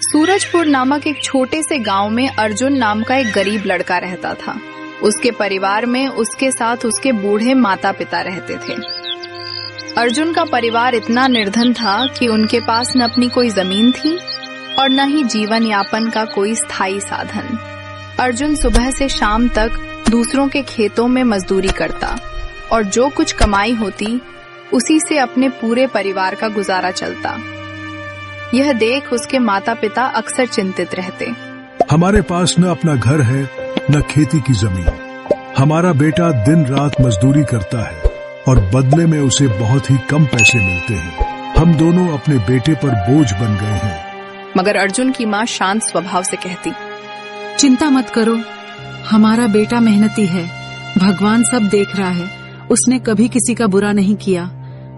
सूरजपुर नामक एक छोटे से गांव में अर्जुन नाम का एक गरीब लड़का रहता था। उसके परिवार में उसके साथ उसके बूढ़े माता पिता रहते थे। अर्जुन का परिवार इतना निर्धन था कि उनके पास न अपनी कोई जमीन थी और न ही जीवन यापन का कोई स्थायी साधन। अर्जुन सुबह से शाम तक दूसरों के खेतों में मजदूरी करता और जो कुछ कमाई होती उसी से अपने पूरे परिवार का गुजारा चलता। यह देख उसके माता पिता अक्सर चिंतित रहते। हमारे पास न अपना घर है न खेती की जमीन। हमारा बेटा दिन रात मजदूरी करता है और बदले में उसे बहुत ही कम पैसे मिलते हैं। हम दोनों अपने बेटे पर बोझ बन गए हैं। मगर अर्जुन की माँ शांत स्वभाव से कहती, चिंता मत करो, हमारा बेटा मेहनती है, भगवान सब देख रहा है। उसने कभी किसी का बुरा नहीं किया।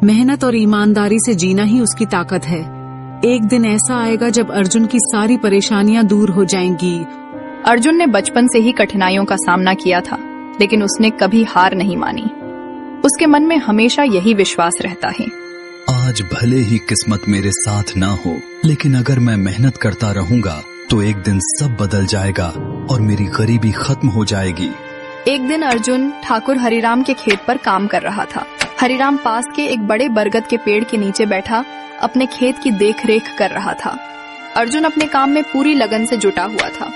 मेहनत और ईमानदारी से जीना ही उसकी ताकत है। एक दिन ऐसा आएगा जब अर्जुन की सारी परेशानियां दूर हो जाएंगी। अर्जुन ने बचपन से ही कठिनाइयों का सामना किया था, लेकिन उसने कभी हार नहीं मानी। उसके मन में हमेशा यही विश्वास रहता है, आज भले ही किस्मत मेरे साथ ना हो, लेकिन अगर मैं मेहनत करता रहूंगा तो एक दिन सब बदल जाएगा और मेरी गरीबी खत्म हो जाएगी। एक दिन अर्जुन ठाकुर हरिराम के खेत पर काम कर रहा था। हरिराम पास के एक बड़े बरगद के पेड़ के नीचे बैठा अपने खेत की देखरेख कर रहा था। अर्जुन अपने काम में पूरी लगन से जुटा हुआ था।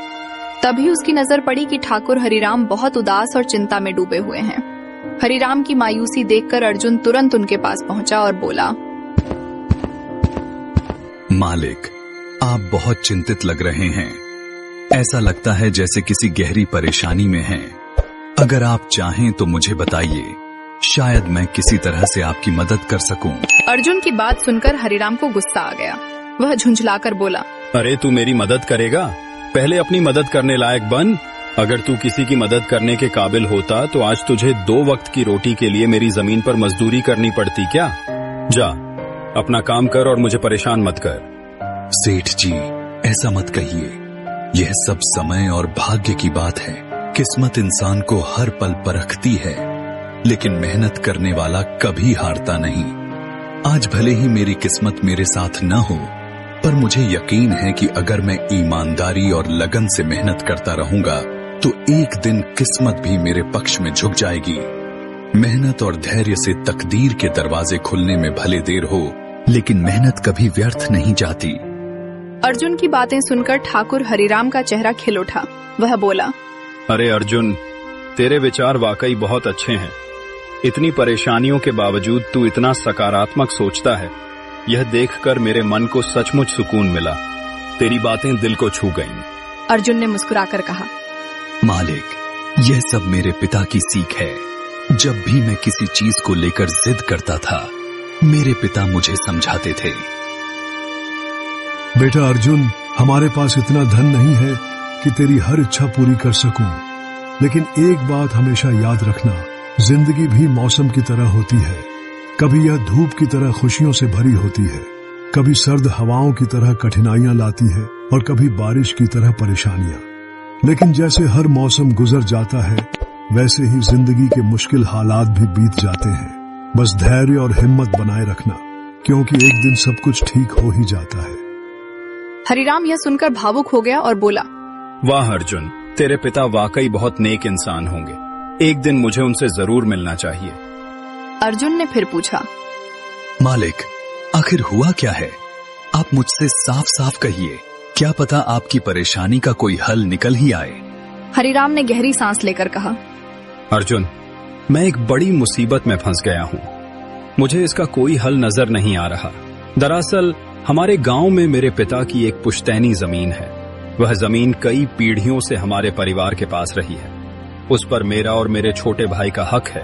तभी उसकी नजर पड़ी कि ठाकुर हरिराम बहुत उदास और चिंता में डूबे हुए हैं। हरिराम की मायूसी देखकर अर्जुन तुरंत उनके पास पहुंचा और बोला, मालिक, आप बहुत चिंतित लग रहे हैं। ऐसा लगता है जैसे किसी गहरी परेशानी में हैं। अगर आप चाहें तो मुझे बताइए, शायद मैं किसी तरह से आपकी मदद कर सकूं। अर्जुन की बात सुनकर हरिराम को गुस्सा आ गया। वह झुंझलाकर बोला, अरे तू मेरी मदद करेगा? पहले अपनी मदद करने लायक बन। अगर तू किसी की मदद करने के काबिल होता तो आज तुझे 2 वक्त की रोटी के लिए मेरी जमीन पर मजदूरी करनी पड़ती क्या? जा, अपना काम कर और मुझे परेशान मत कर। सेठ जी, ऐसा मत कहिए। यह सब समय और भाग्य की बात है। किस्मत इंसान को हर पल परखती है, लेकिन मेहनत करने वाला कभी हारता नहीं। आज भले ही मेरी किस्मत मेरे साथ न हो, पर मुझे यकीन है कि अगर मैं ईमानदारी और लगन से मेहनत करता रहूंगा तो एक दिन किस्मत भी मेरे पक्ष में झुक जाएगी। मेहनत और धैर्य से तकदीर के दरवाजे खुलने में भले देर हो, लेकिन मेहनत कभी व्यर्थ नहीं जाती। अर्जुन की बातें सुनकर ठाकुर हरिराम का चेहरा खिल उठा। वह बोला, अरे अर्जुन, तेरे विचार वाकई बहुत अच्छे हैं। इतनी परेशानियों के बावजूद तू इतना सकारात्मक सोचता है, यह देखकर मेरे मन को सचमुच सुकून मिला। तेरी बातें दिल को छू गईं। अर्जुन ने मुस्कुराकर कहा, मालिक, यह सब मेरे पिता की सीख है। जब भी मैं किसी चीज को लेकर जिद करता था, मेरे पिता मुझे समझाते थे। बेटा अर्जुन, हमारे पास इतना धन नहीं है कि तेरी हर इच्छा पूरी कर सकूं, लेकिन एक बात हमेशा याद रखना, जिंदगी भी मौसम की तरह होती है। कभी यह धूप की तरह खुशियों से भरी होती है, कभी सर्द हवाओं की तरह कठिनाइयां लाती है और कभी बारिश की तरह परेशानियां। लेकिन जैसे हर मौसम गुजर जाता है, वैसे ही जिंदगी के मुश्किल हालात भी बीत जाते हैं। बस धैर्य और हिम्मत बनाए रखना, क्योंकि एक दिन सब कुछ ठीक हो ही जाता है। हरिराम यह सुनकर भावुक हो गया और बोला, वाह अर्जुन, तेरे पिता वाकई बहुत नेक इंसान होंगे। एक दिन मुझे उनसे जरूर मिलना चाहिए। अर्जुन ने फिर पूछा, मालिक, आखिर हुआ क्या है? आप मुझसे साफ साफ कहिए, क्या पता आपकी परेशानी का कोई हल निकल ही आए। हरिराम ने गहरी सांस लेकर कहा, अर्जुन, मैं एक बड़ी मुसीबत में फंस गया हूँ। मुझे इसका कोई हल नजर नहीं आ रहा। दरअसल हमारे गांव में मेरे पिता की एक पुश्तैनी जमीन है। वह जमीन कई पीढ़ियों से हमारे परिवार के पास रही है। उस पर मेरा और मेरे छोटे भाई का हक है,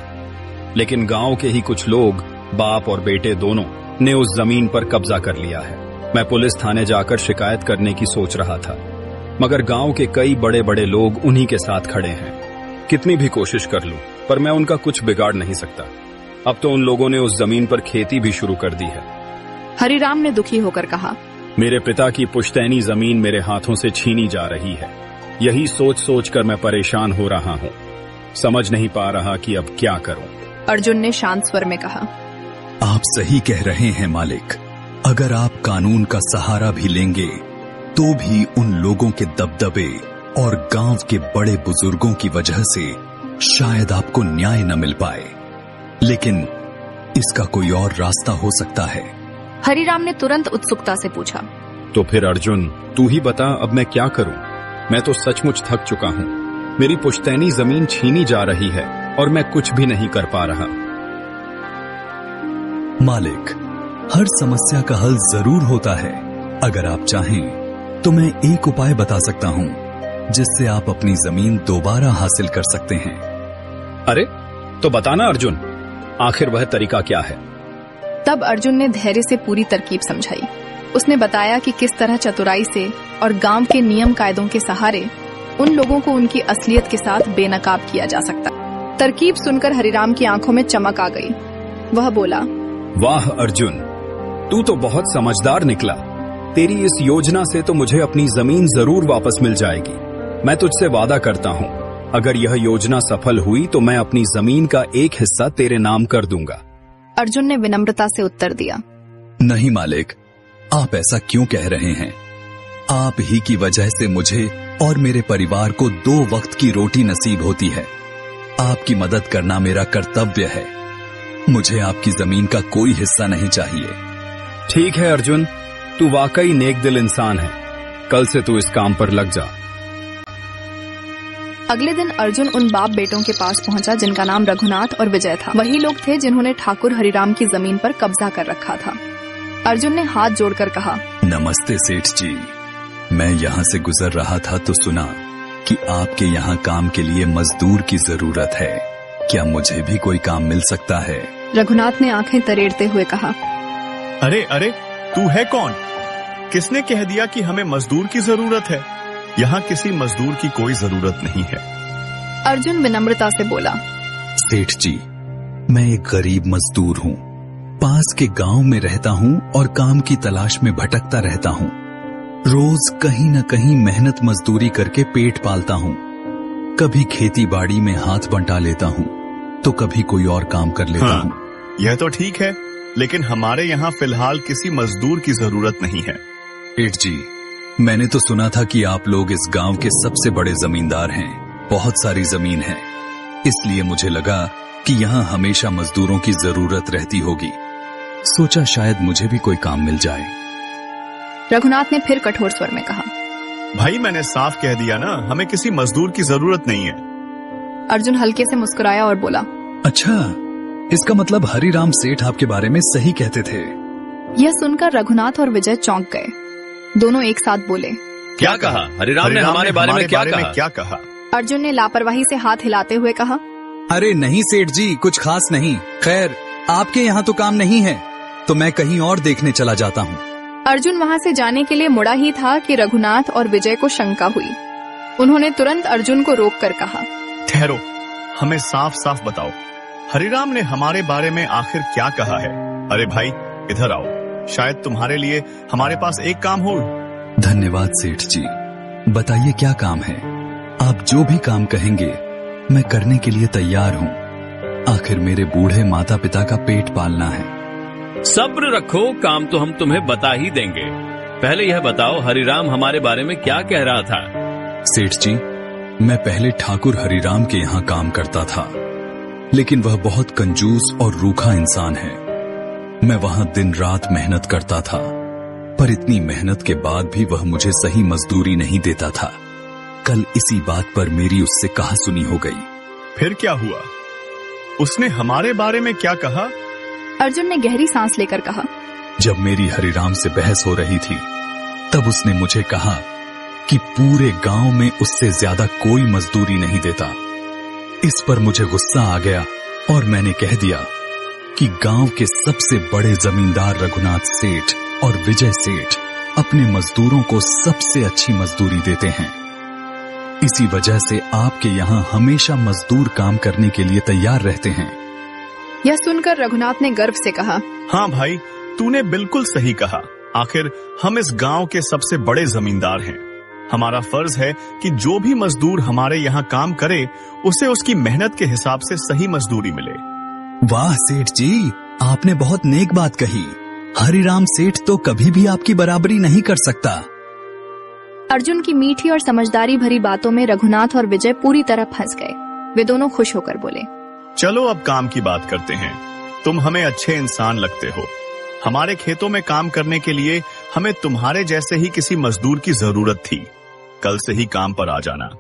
लेकिन गांव के ही कुछ लोग, बाप और बेटे दोनों, ने उस जमीन पर कब्जा कर लिया है। मैं पुलिस थाने जाकर शिकायत करने की सोच रहा था, मगर गांव के कई बड़े बड़े लोग उन्हीं के साथ खड़े हैं। कितनी भी कोशिश कर लूं, पर मैं उनका कुछ बिगाड़ नहीं सकता। अब तो उन लोगों ने उस जमीन पर खेती भी शुरू कर दी है। हरिराम ने दुखी होकर कहा, मेरे पिता की पुश्तैनी जमीन मेरे हाथों से छीनी जा रही है। यही सोच सोच कर मैं परेशान हो रहा हूँ। समझ नहीं पा रहा कि अब क्या करूं। अर्जुन ने शांत स्वर में कहा, आप सही कह रहे हैं मालिक। अगर आप कानून का सहारा भी लेंगे तो भी उन लोगों के दबदबे और गांव के बड़े बुजुर्गों की वजह से शायद आपको न्याय न मिल पाए, लेकिन इसका कोई और रास्ता हो सकता है। हरिराम ने तुरंत उत्सुकता से पूछा, तो फिर अर्जुन तू ही बता, अब मैं क्या करूं? मैं तो सचमुच थक चुका हूं। मेरी पुश्तैनी जमीन छीनी जा रही है और मैं कुछ भी नहीं कर पा रहा। मालिक, हर समस्या का हल जरूर होता है। अगर आप चाहें तो मैं एक उपाय बता सकता हूं जिससे आप अपनी जमीन दोबारा हासिल कर सकते हैं। अरे तो बताना अर्जुन, आखिर वह तरीका क्या है? तब अर्जुन ने धैर्य से पूरी तरकीब समझाई। उसने बताया कि किस तरह चतुराई से और गांव के नियम कायदों के सहारे उन लोगों को उनकी असलियत के साथ बेनकाब किया जा सकता। तरकीब सुनकर हरिराम की आंखों में चमक आ गई। वह बोला, वाह अर्जुन, तू तो बहुत समझदार निकला। तेरी इस योजना से तो मुझे अपनी जमीन जरूर वापस मिल जाएगी। मैं तुझसे वादा करता हूँ, अगर यह योजना सफल हुई तो मैं अपनी जमीन का एक हिस्सा तेरे नाम कर दूंगा। अर्जुन ने विनम्रता से उत्तर दिया, नहीं मालिक, आप ऐसा क्यों कह रहे हैं? आप ही की वजह से मुझे और मेरे परिवार को 2 वक्त की रोटी नसीब होती है। आपकी मदद करना मेरा कर्तव्य है। मुझे आपकी जमीन का कोई हिस्सा नहीं चाहिए। ठीक है अर्जुन, तू वाकई नेक दिल इंसान है। कल से तू इस काम पर लग जा। अगले दिन अर्जुन उन बाप बेटों के पास पहुंचा जिनका नाम रघुनाथ और विजय था। वही लोग थे जिन्होंने ठाकुर हरिराम की जमीन पर कब्जा कर रखा था। अर्जुन ने हाथ जोड़कर कहा, नमस्ते सेठ जी। मैं यहाँ से गुजर रहा था तो सुना कि आपके यहाँ काम के लिए मजदूर की जरूरत है। क्या मुझे भी कोई काम मिल सकता है? रघुनाथ ने आंखें तरेड़ते हुए कहा, अरे अरे, तू है कौन? किसने कह दिया कि हमें मजदूर की जरूरत है? यहाँ किसी मजदूर की कोई जरूरत नहीं है। अर्जुन विनम्रता से बोला, सेठ जी, मैं एक गरीब मजदूर हूँ। पास के गांव में रहता हूँ और काम की तलाश में भटकता रहता हूँ। रोज कहीं न कहीं मेहनत मजदूरी करके पेट पालता हूँ। कभी खेती बाड़ी में हाथ बंटा लेता हूँ तो कभी कोई और काम कर लेता हूँ। यह तो ठीक है, लेकिन हमारे यहाँ फिलहाल किसी मजदूर की जरूरत नहीं है। सेठ जी, मैंने तो सुना था कि आप लोग इस गांव के सबसे बड़े जमींदार हैं। बहुत सारी जमीन है, इसलिए मुझे लगा कि यहाँ हमेशा मजदूरों की जरूरत रहती होगी। सोचा शायद मुझे भी कोई काम मिल जाए। रघुनाथ ने फिर कठोर स्वर में कहा, भाई मैंने साफ कह दिया ना, हमें किसी मजदूर की जरूरत नहीं है। अर्जुन हल्के से मुस्कुराया और बोला, अच्छा, इसका मतलब हरिराम सेठ आपके बारे में सही कहते थे। यह सुनकर रघुनाथ और विजय चौंक गए। दोनों एक साथ बोले, क्या कहा? हरिराम ने हमारे बारे में क्या कहा? अर्जुन ने लापरवाही से हाथ हिलाते हुए कहा, अरे नहीं सेठ जी, कुछ खास नहीं। खैर, आपके यहाँ तो काम नहीं है तो मैं कहीं और देखने चला जाता हूँ। अर्जुन वहाँ से जाने के लिए मुड़ा ही था कि रघुनाथ और विजय को शंका हुई। उन्होंने तुरंत अर्जुन को रोककर कहा, ठहरो, हमें साफ साफ बताओ, हरिराम ने हमारे बारे में आखिर क्या कहा है? अरे भाई इधर आओ, शायद तुम्हारे लिए हमारे पास एक काम हो। धन्यवाद सेठ जी, बताइए क्या काम है? आप जो भी काम कहेंगे मैं करने के लिए तैयार हूँ। आखिर मेरे बूढ़े माता पिता का पेट पालना है। सब्र रखो, काम तो हम तुम्हें बता ही देंगे। पहले यह बताओ, हरिराम हमारे बारे में क्या कह रहा था? सेठ जी, मैं पहले ठाकुर हरिराम के यहाँ काम करता था, लेकिन वह बहुत कंजूस और रूखा इंसान है। मैं वहाँ दिन रात मेहनत करता था, पर इतनी मेहनत के बाद भी वह मुझे सही मजदूरी नहीं देता था। कल इसी बात पर मेरी उससे कहासुनी हो गई। फिर क्या हुआ? उसने हमारे बारे में क्या कहा? अर्जुन ने गहरी सांस लेकर कहा, जब मेरी हरिराम से बहस हो रही थी तब उसने मुझे कहा कि पूरे गांव में उससे ज्यादा कोई मजदूरी नहीं देता। इस पर मुझे गुस्सा आ गया और मैंने कह दिया कि गांव के सबसे बड़े जमींदार रघुनाथ सेठ और विजय सेठ अपने मजदूरों को सबसे अच्छी मजदूरी देते हैं। इसी वजह से आपके यहाँ हमेशा मजदूर काम करने के लिए तैयार रहते हैं। यह सुनकर रघुनाथ ने गर्व से कहा, हाँ भाई, तूने बिल्कुल सही कहा। आखिर हम इस गांव के सबसे बड़े जमींदार हैं। हमारा फर्ज है कि जो भी मजदूर हमारे यहाँ काम करे उसे उसकी मेहनत के हिसाब से सही मजदूरी मिले। वाह सेठ जी, आपने बहुत नेक बात कही। हरिराम सेठ तो कभी भी आपकी बराबरी नहीं कर सकता। अर्जुन की मीठी और समझदारी भरी बातों में रघुनाथ और विजय पूरी तरह फंस गए। वे दोनों खुश होकर बोले, चलो अब काम की बात करते हैं। तुम हमें अच्छे इंसान लगते हो। हमारे खेतों में काम करने के लिए हमें तुम्हारे जैसे ही किसी मजदूर की जरूरत थी। कल से ही काम पर आ जाना।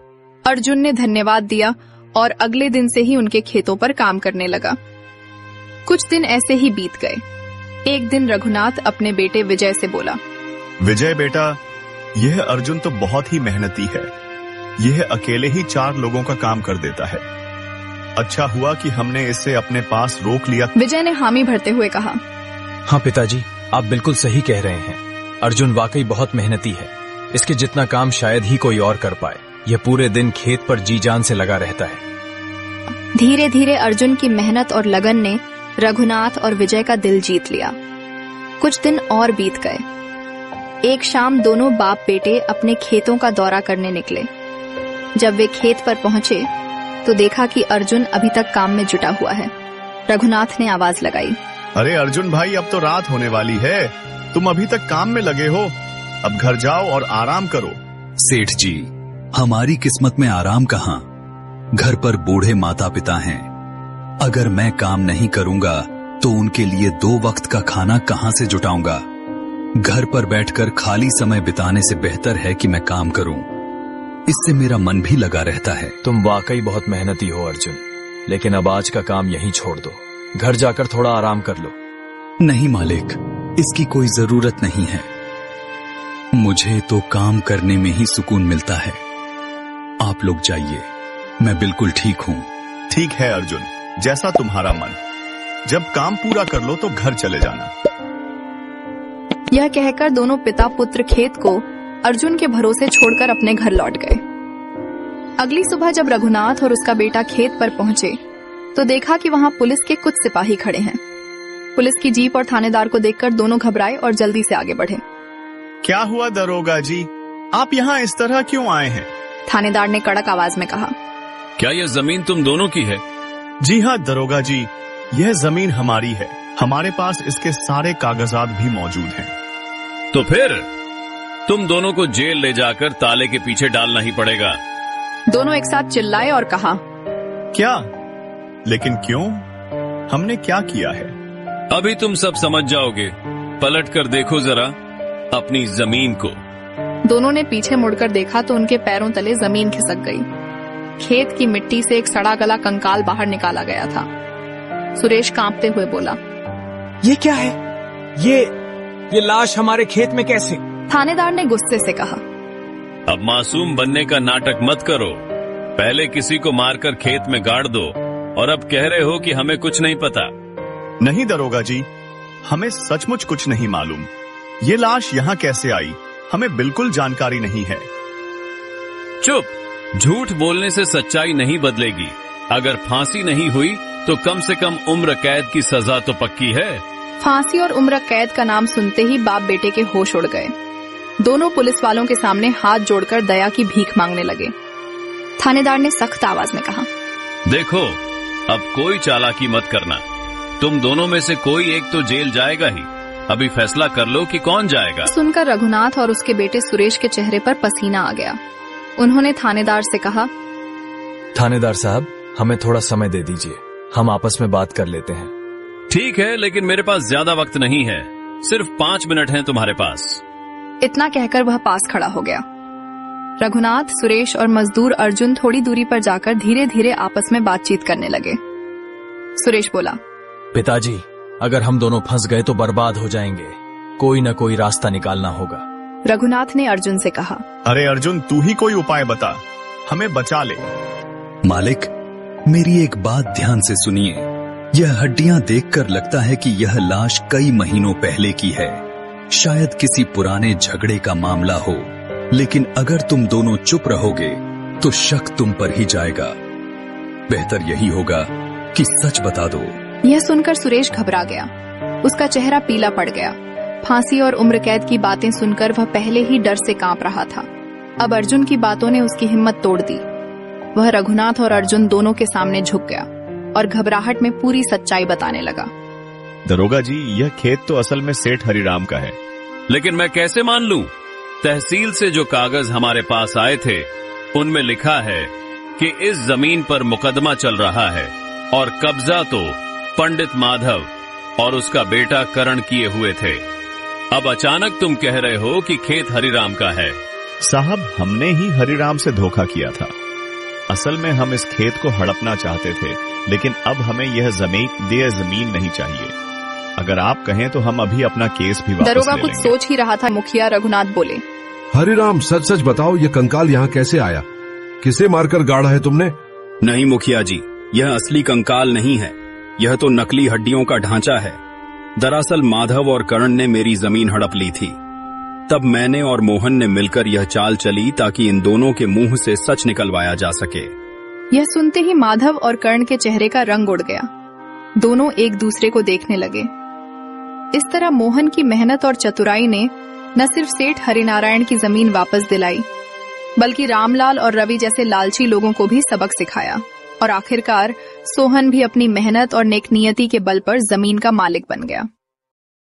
अर्जुन ने धन्यवाद दिया और अगले दिन से ही उनके खेतों पर काम करने लगा। कुछ दिन ऐसे ही बीत गए। एक दिन रघुनाथ अपने बेटे विजय से बोला, विजय बेटा, यह अर्जुन तो बहुत ही मेहनती है। यह अकेले ही 4 लोगों का काम कर देता है। अच्छा हुआ कि हमने इसे अपने पास रोक लिया। विजय ने हामी भरते हुए कहा, हाँ पिताजी, आप बिल्कुल सही कह रहे हैं। अर्जुन वाकई बहुत मेहनती है। इसके जितना काम शायद ही कोई और कर पाए। यह पूरे दिन खेत पर जी जान से लगा रहता है। धीरे धीरे अर्जुन की मेहनत और लगन ने रघुनाथ और विजय का दिल जीत लिया। कुछ दिन और बीत गए। एक शाम दोनों बाप बेटे अपने खेतों का दौरा करने निकले। जब वे खेत पर पहुंचे तो देखा कि अर्जुन अभी तक काम में जुटा हुआ है। रघुनाथ ने आवाज लगाई, अरे अर्जुन भाई, अब तो रात होने वाली है। तुम अभी तक काम में लगे हो। अब घर जाओ और आराम करो। सेठ जी, हमारी किस्मत में आराम कहाँ। घर पर बूढ़े माता पिता हैं। अगर मैं काम नहीं करूंगा तो उनके लिए 2 वक्त का खाना कहां से जुटाऊंगा। घर पर बैठकर खाली समय बिताने से बेहतर है कि मैं काम करूं। इससे मेरा मन भी लगा रहता है। तुम वाकई बहुत मेहनती हो अर्जुन, लेकिन अब आज का काम यहीं छोड़ दो। घर जाकर थोड़ा आराम कर लो। नहीं मालिक, इसकी कोई जरूरत नहीं है। मुझे तो काम करने में ही सुकून मिलता है। आप लोग जाइए, मैं बिल्कुल ठीक हूँ। ठीक है अर्जुन, जैसा तुम्हारा मन। जब काम पूरा कर लो तो घर चले जाना। यह कहकर दोनों पिता पुत्र खेत को अर्जुन के भरोसे छोड़कर अपने घर लौट गए। अगली सुबह जब रघुनाथ और उसका बेटा खेत पर पहुंचे तो देखा कि वहां पुलिस के कुछ सिपाही खड़े हैं। पुलिस की जीप और थानेदार को देखकर दोनों घबराए और जल्दी से आगे बढ़े। क्या हुआ दरोगा जी, आप यहाँ इस तरह क्यों आए हैं? थानेदार ने कड़क आवाज में कहा, क्या यह जमीन तुम दोनों की है? जी हाँ दरोगा जी, यह जमीन हमारी है। हमारे पास इसके सारे कागजात भी मौजूद हैं। तो फिर तुम दोनों को जेल ले जाकर ताले के पीछे डालना ही पड़ेगा। दोनों एक साथ चिल्लाए और कहा, क्या? लेकिन क्यों? हमने क्या किया है? अभी तुम सब समझ जाओगे। पलट कर देखो जरा अपनी जमीन को। दोनों ने पीछे मुड़कर देखा तो उनके पैरों तले जमीन खिसक गई। खेत की मिट्टी से एक सड़ा गला कंकाल बाहर निकाला गया था। सुरेश कांपते हुए बोला, ये क्या है? ये लाश हमारे खेत में कैसे? थानेदार ने गुस्से से कहा, अब मासूम बनने का नाटक मत करो। पहले किसी को मारकर खेत में गाड़ दो और अब कह रहे हो कि हमें कुछ नहीं पता। नहीं दरोगा जी, हमें सचमुच कुछ नहीं मालूम। ये लाश यहाँ कैसे आई, हमें बिल्कुल जानकारी नहीं है। चुप। झूठ बोलने से सच्चाई नहीं बदलेगी। अगर फांसी नहीं हुई तो कम से कम उम्र कैद की सजा तो पक्की है। फांसी और उम्र कैद का नाम सुनते ही बाप बेटे के होश उड़ गए। दोनों पुलिस वालों के सामने हाथ जोड़कर दया की भीख मांगने लगे। थानेदार ने सख्त आवाज में कहा, देखो, अब कोई चालाकी मत करना। तुम दोनों में से कोई एक तो जेल जाएगा ही। अभी फैसला कर लो कि कौन जाएगा। सुनकर रघुनाथ और उसके बेटे सुरेश के चेहरे पर पसीना आ गया। उन्होंने थानेदार से कहा, थानेदार साहब, हमें थोड़ा समय दे दीजिए, हम आपस में बात कर लेते हैं। ठीक है, लेकिन मेरे पास ज्यादा वक्त नहीं है। सिर्फ 5 मिनट हैं तुम्हारे पास। इतना कहकर वह पास खड़ा हो गया। रघुनाथ, सुरेश और मजदूर अर्जुन थोड़ी दूरी पर जाकर धीरे धीरे आपस में बातचीत करने लगे। सुरेश बोला, पिताजी, अगर हम दोनों फंस गए तो बर्बाद हो जाएंगे। कोई न कोई रास्ता निकालना होगा। रघुनाथ ने अर्जुन से कहा, अरे अर्जुन, तू ही कोई उपाय बता, हमें बचा ले। मालिक, मेरी एक बात ध्यान से सुनिए। यह हड्डियां देखकर लगता है कि यह लाश कई महीनों पहले की है। शायद किसी पुराने झगड़े का मामला हो, लेकिन अगर तुम दोनों चुप रहोगे तो शक तुम पर ही जाएगा। बेहतर यही होगा कि सच बता दो। यह सुनकर सुरेश घबरा गया। उसका चेहरा पीला पड़ गया। फांसी और उम्र कैद की बातें सुनकर वह पहले ही डर से कांप रहा था। अब अर्जुन की बातों ने उसकी हिम्मत तोड़ दी। वह रघुनाथ और अर्जुन दोनों के सामने झुक गया और घबराहट में पूरी सच्चाई बताने लगा। दरोगा जी, यह खेत तो असल में सेठ हरिराम का है। लेकिन मैं कैसे मान लूं? तहसील से जो कागज हमारे पास आए थे उनमें लिखा है कि इस जमीन पर मुकदमा चल रहा है और कब्जा तो पंडित माधव और उसका बेटा करण किए हुए थे। अब अचानक तुम कह रहे हो कि खेत हरिराम का है। साहब, हमने ही हरिराम से धोखा किया था। असल में हम इस खेत को हड़पना चाहते थे, लेकिन अब हमें यह जमीन नहीं चाहिए। अगर आप कहें तो हम अभी अपना केस भी वापस ले लेंगे। दरोगा कुछ सोच ही रहा था। मुखिया रघुनाथ बोले, हरिराम, सच सच बताओ, ये कंकाल यहाँ कैसे आया? किसे मारकर गाड़ा है तुमने? नहीं मुखिया जी, यह असली कंकाल नहीं है, यह तो नकली हड्डियों का ढांचा है। दरअसल माधव और करण ने मेरी जमीन हड़प ली थी। तब मैंने और मोहन ने मिलकर यह चाल चली ताकि इन दोनों के मुंह से सच निकलवाया जा सके। यह सुनते ही माधव और कर्ण के चेहरे का रंग उड़ गया। दोनों एक दूसरे को देखने लगे। इस तरह मोहन की मेहनत और चतुराई ने न सिर्फ सेठ हरिनारायण की जमीन वापस दिलाई, बल्कि रामलाल और रवि जैसे लालची लोगों को भी सबक सिखाया और आखिरकार सोहन भी अपनी मेहनत और नेकनियति के बल पर जमीन का मालिक बन गया।